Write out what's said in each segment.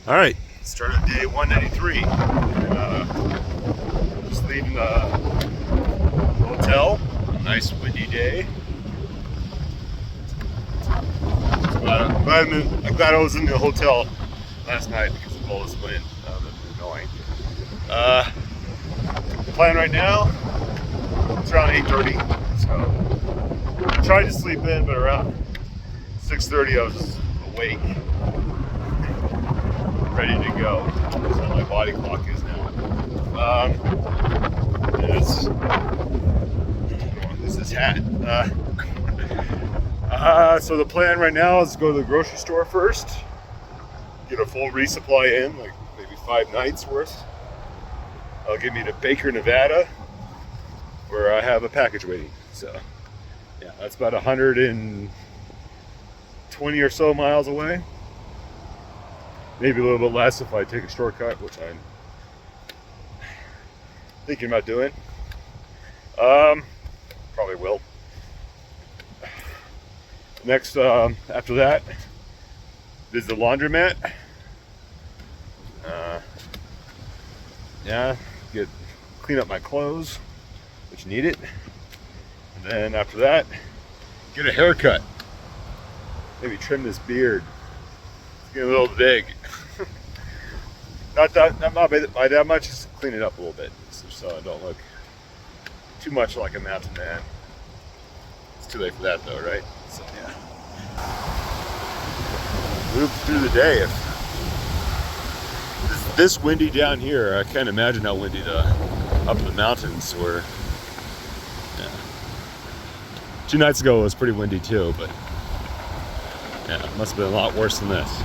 All right, started day 193. Just leaving the hotel. Nice windy day. I'm glad I was in the hotel last night because of all this wind. That's annoying. The plan right now, it's around 8:30. So I tried to sleep in, but around 6:30 I was awake, ready to go. That's how my body clock is now. This is hat. So the plan right now is to go to the grocery store first, get a full resupply in, like maybe 5 nights worth. That'll get me to Beaver, Nevada, where I have a package waiting. So yeah, that's about 120 or so miles away. Maybe a little bit less if I take a shortcut, which I'm thinking about doing. Probably will. Next, after that, visit the laundromat. Yeah, clean up my clothes, which need it. And then after that, get a haircut. Maybe trim this beard. It's getting a little big. not by that much, just clean it up a little bit so I don't look too much like a mountain man. It's too late for that though, right? So yeah. Move through the day. If it's this windy down here, I can't imagine how windy up in the mountains were. Yeah. 2 nights ago it was pretty windy too, but yeah, it must have been a lot worse than this.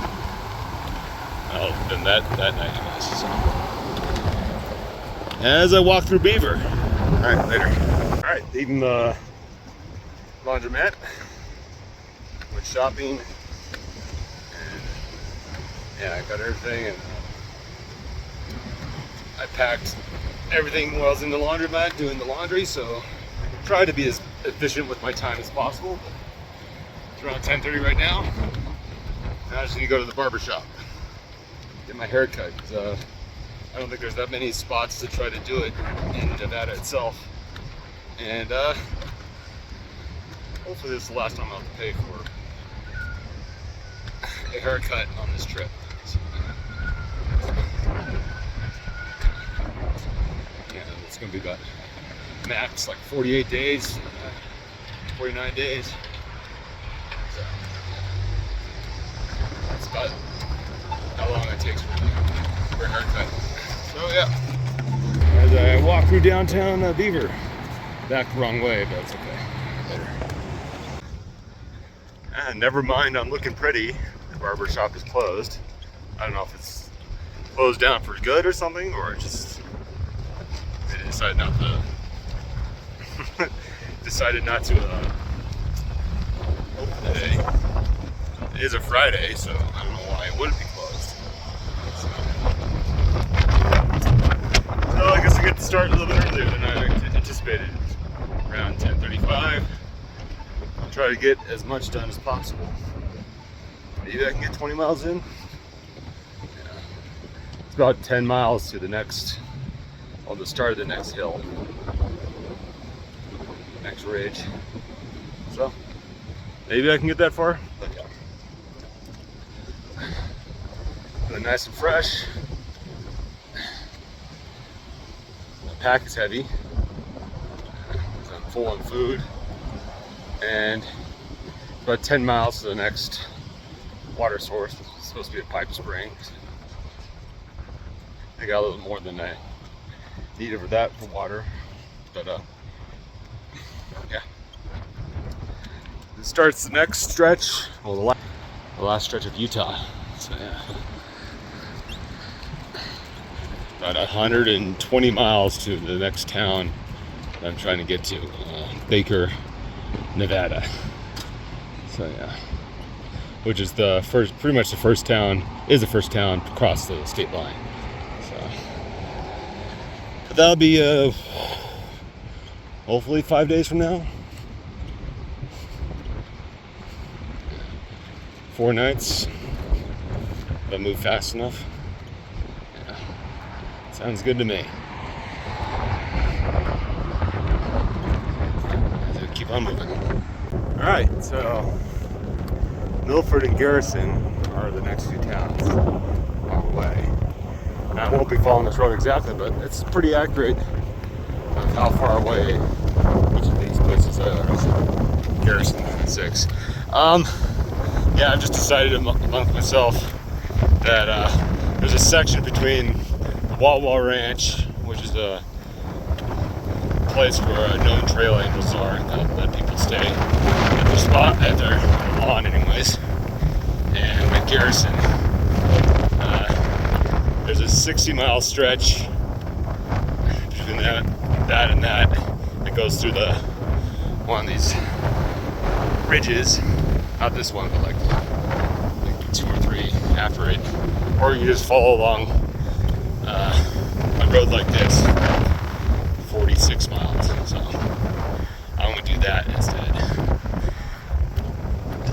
Oh, than that night it was. So. As I walk through Beaver. Alright, later. Alright, leaving the laundromat. Went shopping. And yeah, I got everything, and I packed everything while I was in the laundromat doing the laundry, so I tried to be as efficient with my time as possible. It's around 10:30 right now. Now I just need to go to the barber shop, get my hair cut. I don't think there's that many spots to try to do it in Nevada itself. And hopefully this is the last time I'll have to pay for a haircut on this trip. So, yeah, it's gonna be about max like 48 days, 49 days. So that's about how long it takes for a haircut. So yeah, as I walk through downtown Beaver, back the wrong way, but it's okay. Later. Never mind, I'm looking pretty. The barber shop is closed. I don't know if it's closed down for good or something, or just they decided not to open today. It is a Friday, so I don't know why it wouldn't be closed. So I guess I get to start a little bit earlier than I anticipated, around 10:35. I'll try to get as much done as possible. Maybe I can get 20 miles in. Yeah. It's about 10 miles to the start of the next hill, next ridge. So maybe I can get that far, but yeah. Feeling nice and fresh. The pack is heavy. I'm full on food, and about 10 miles to the next water source. It's supposed to be a pipe spring. I got a little more than I needed for that for water, but yeah. It starts the next stretch, well, the last stretch of Utah. So yeah, about 120 miles to the next town that I'm trying to get to, Beaver, Nevada. So yeah, which is pretty much the first town to cross the state line. So, but that'll be hopefully 5 days from now. 4 nights. If I move fast enough. Yeah. Sounds good to me. So keep on moving. Alright, so Milford and Garrison are the next two towns on the way. Now, I won't be following this road exactly, but it's pretty accurate of how far away each of these places are. Garrison 6. Yeah, I've just decided among myself that there's a section between the Wah Ranch, which is a place where known trail angels are that let people stay at their spot, at their lawn anyways, and with Garrison. There's a 60-mile stretch between that and that goes through one of these ridges, not this one, but like 2 or 3 after it, or you just follow along a road like this, 46 miles. So I'm gonna do that instead.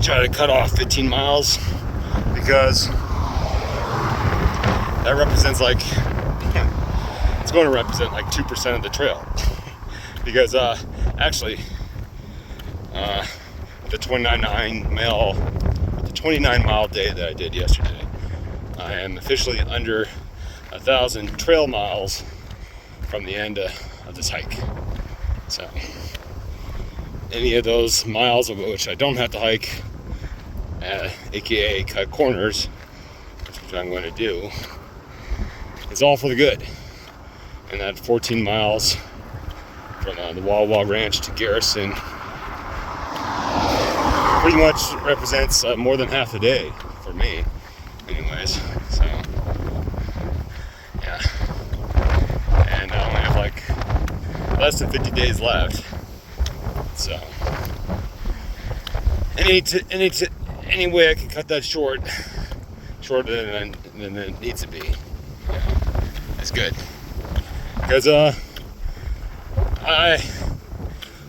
Try to cut off 15 miles because that represents it's going to represent like 2% of the trail. Because actually, the 29-mile day that I did yesterday, I am officially under 1,000 trail miles from the end of this hike. So any of those miles of which I don't have to hike, aka cut corners, which I'm going to do, it's all for the good. And that 14 miles from the Wah Ranch to Garrison pretty much represents more than half a day for me, anyways. So, yeah. And I only have like less than 50 days left. So, any way I can cut that shorter than it needs to be, it's good. Because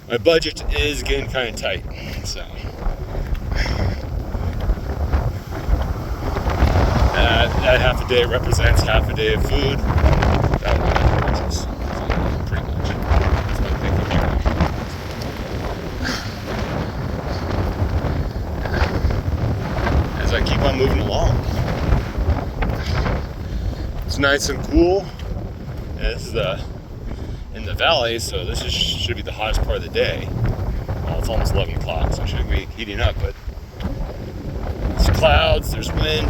my budget is getting kind of tight, so that half a day represents half a day of food that I want to purchase. So, pretty much. That's what I'm thinking here. As I keep on moving along, it's nice and cool. This is in the valley, so this should be the hottest part of the day. Well, it's almost 11 o'clock, so it should be heating up, but there's clouds, there's wind,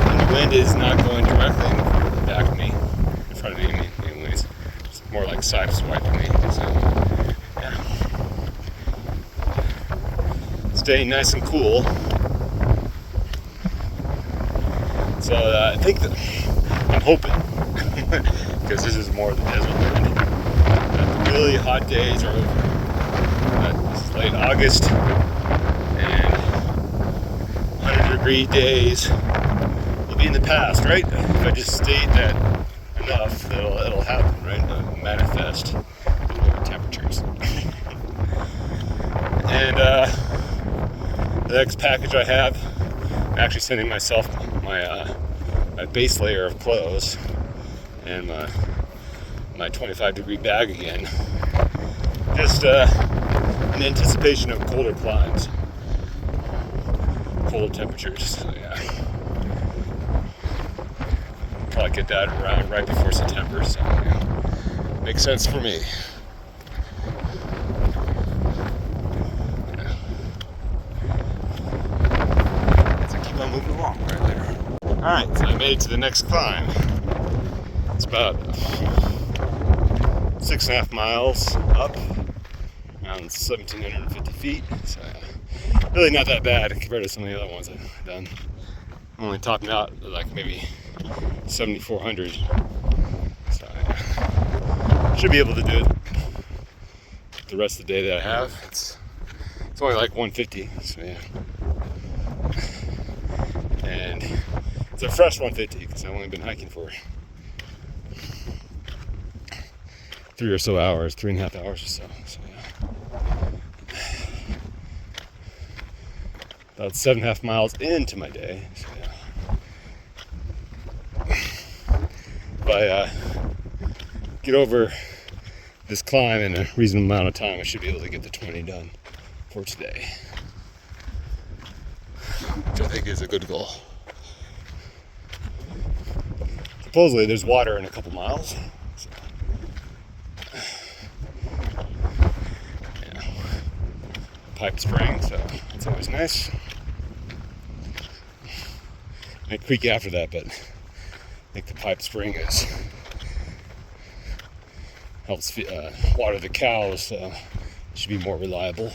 and the wind is not going directly in back of me, in front of me anyways. It's more like side swiping me, so yeah. Staying nice and cool. So I think that I'm hoping, because this is more of the desert land, that the really hot days are over. This is late August, and 100-degree days will be in the past, right? If I just state that enough, it'll happen, right? It'll manifest lower temperatures. And the next package I have, I'm actually sending myself my base layer of clothes and my 25-degree bag again, just in anticipation of colder climes, colder temperatures. So yeah, probably get that around right before September, so yeah, makes sense for me. So keep on moving along right there. Alright, so I made it to the next climb. It's about 6.5 miles up, around 1,750 feet. So really not that bad compared to some of the other ones I've done. I'm only topping out at like maybe 7,400. So should be able to do it the rest of the day that I have. It's only like 150, so yeah. And it's a fresh 150 because I've only been hiking for 3.5 hours or so. So yeah. about 7.5 miles into my day. So, yeah. If I get over this climb in a reasonable amount of time, I should be able to get the 20 done for today, which I think is a good goal. Supposedly there's water in a couple miles. So, yeah. Pipe spring, so it's always nice. I creak after that, but I think the pipe spring helps water the cows, so it should be more reliable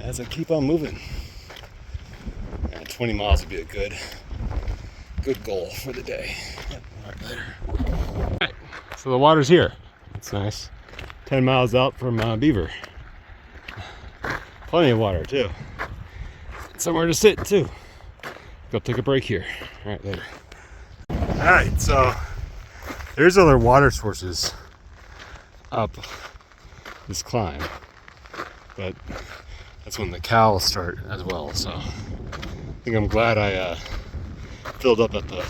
as I keep on moving. And 20 miles would be a good goal for the day. Yep, right there. All right, so the water's here. It's nice. 10 miles out from Beaver. Plenty of water too. Somewhere to sit too. Go take a break here. All right, later. All right, so there's other water sources up this climb, but that's when the cows start as well. So I think I'm glad I filled up at the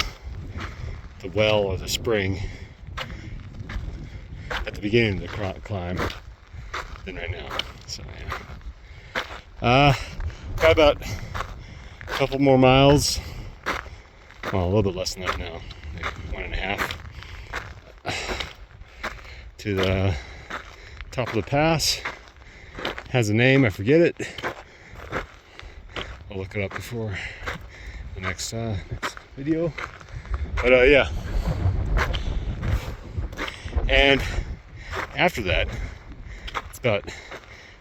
well or the spring at the beginning of the climb than right now. So yeah, got about a couple more miles. Well, a little bit less than that now, maybe 1.5 to the top of the pass. Has a name, I forget it. I'll look it up before the next video. But yeah. And after that, it's about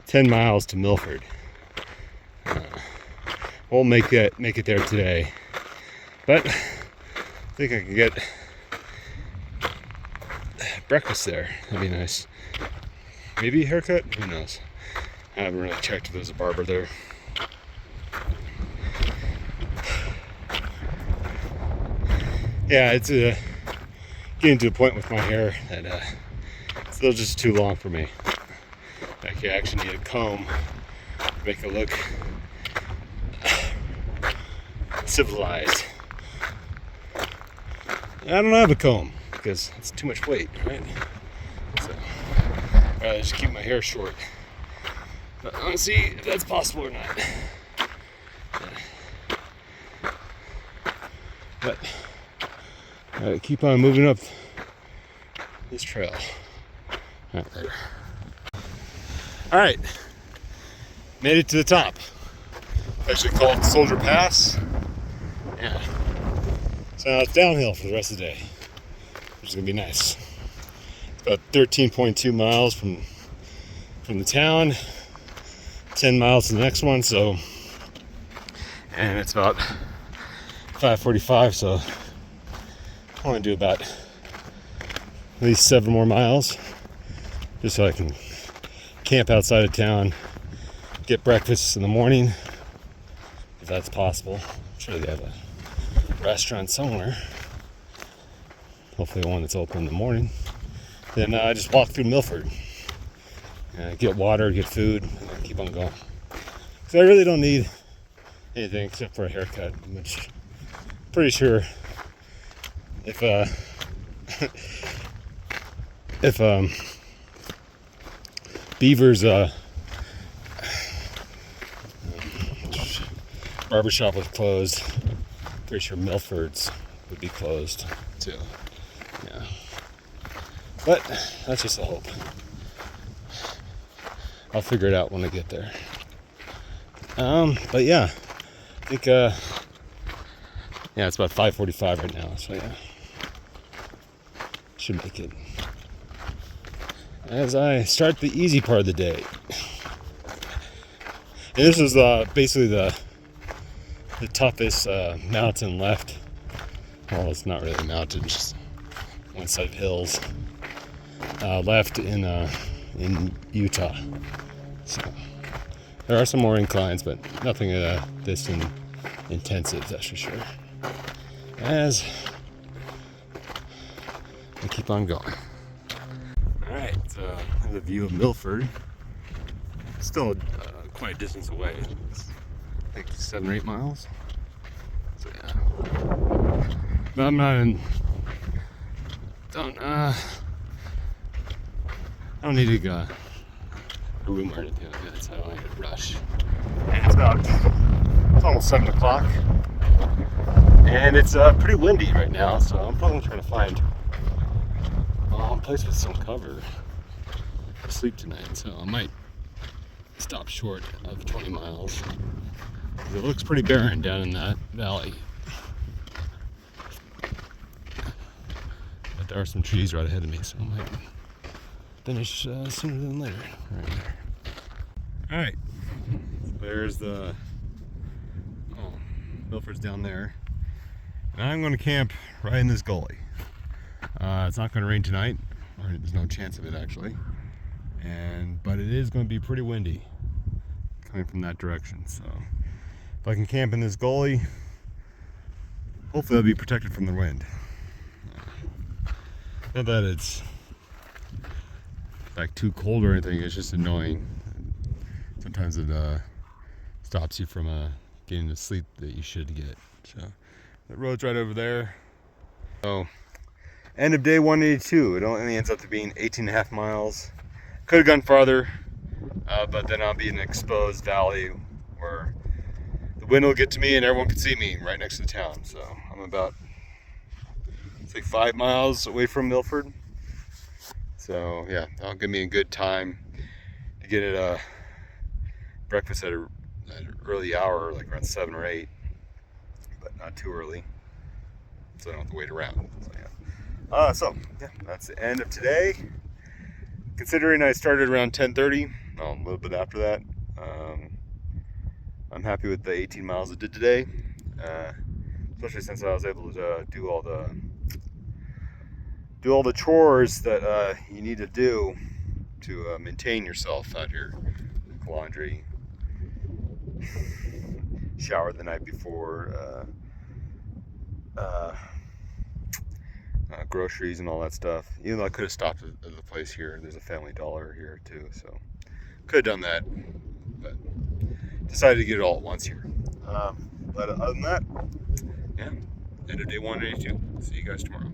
10 miles to Milford. Won't make it there today, but I think I can get breakfast there. That'd be nice. Maybe a haircut? Who knows? I haven't really checked if there's a barber there. Yeah, it's getting to a point with my hair that it's still just too long for me. Like, you actually need a comb to make it look civilized. I don't have a comb because it's too much weight, right? So I'd rather just keep my hair short. But I want to see if that's possible or not. But I keep on moving up this trail. All right, later. All right, made it to the top. Actually called Soldier Pass. Yeah. So now it's downhill for the rest of the day, which is gonna be nice. It's about 13.2 miles from the town, 10 miles to the next one. So, and it's about 5:45. So I want to do about at least 7 more miles, just so I can camp outside of town, get breakfast in the morning, if that's possible. I'm sure they have a restaurant somewhere, hopefully one that's open in the morning. Then I just walk through Milford, get water, get food, and then keep on going. So I really don't need anything except for a haircut, which I'm pretty sure if Beaver's barbershop was closed, pretty sure Milford's would be closed too. Yeah, but that's just a hope. I'll figure it out when I get there. But yeah, I think yeah, it's about 5:45 right now, so yeah, should make it. As I start the easy part of the day. And this is basically the toughest mountain left. Well, it's not really a mountain, just one set of hills left in Utah. So there are some more inclines, but nothing this intensive, that's for sure. As I keep on going. Alright, so the view of Milford. Still quite a distance away. It's like 7 or 8 miles. So yeah. But I'm not in. I don't need to go a room or anything like that, so I don't need to rush. And it's almost 7 o'clock. And it's pretty windy right now, so I'm probably trying to find a place with some cover to sleep tonight. So I might stop short of 20 miles. It looks pretty barren down in that valley. But there are some trees right ahead of me, so I might finish sooner than later. Right there. All right, there's the Milford's down there, and I'm going to camp right in this gully. It's not going to rain tonight, or there's no chance of it actually, but it is going to be pretty windy coming from that direction. So if I can camp in this gully, hopefully I'll be protected from the wind. Not that it's like too cold or anything, it's just annoying. Sometimes it stops you from getting the sleep that you should get. So the road's right over there. So end of day 182. It only ends up to being 18.5 miles. Could have gone farther, but then I'll be in an exposed valley where the wind will get to me and everyone can see me right next to the town. So I'm about, it's like 5 miles away from Milford. So yeah, that'll give me a good time to get it breakfast at an early hour, like around 7 or 8, but not too early, so I don't have to wait around. So yeah, that's the end of today. Considering I started around 10:30, a little bit after that, I'm happy with the 18 miles I did today, especially since I was able to do all the chores that you need to do to maintain yourself out here. Laundry, shower the night before, groceries and all that stuff. Even though I could have stopped at the place here, there's a Family Dollar here too, so could have done that, but decided to get it all at once here. But other than that, yeah, end of day 182. See you guys tomorrow.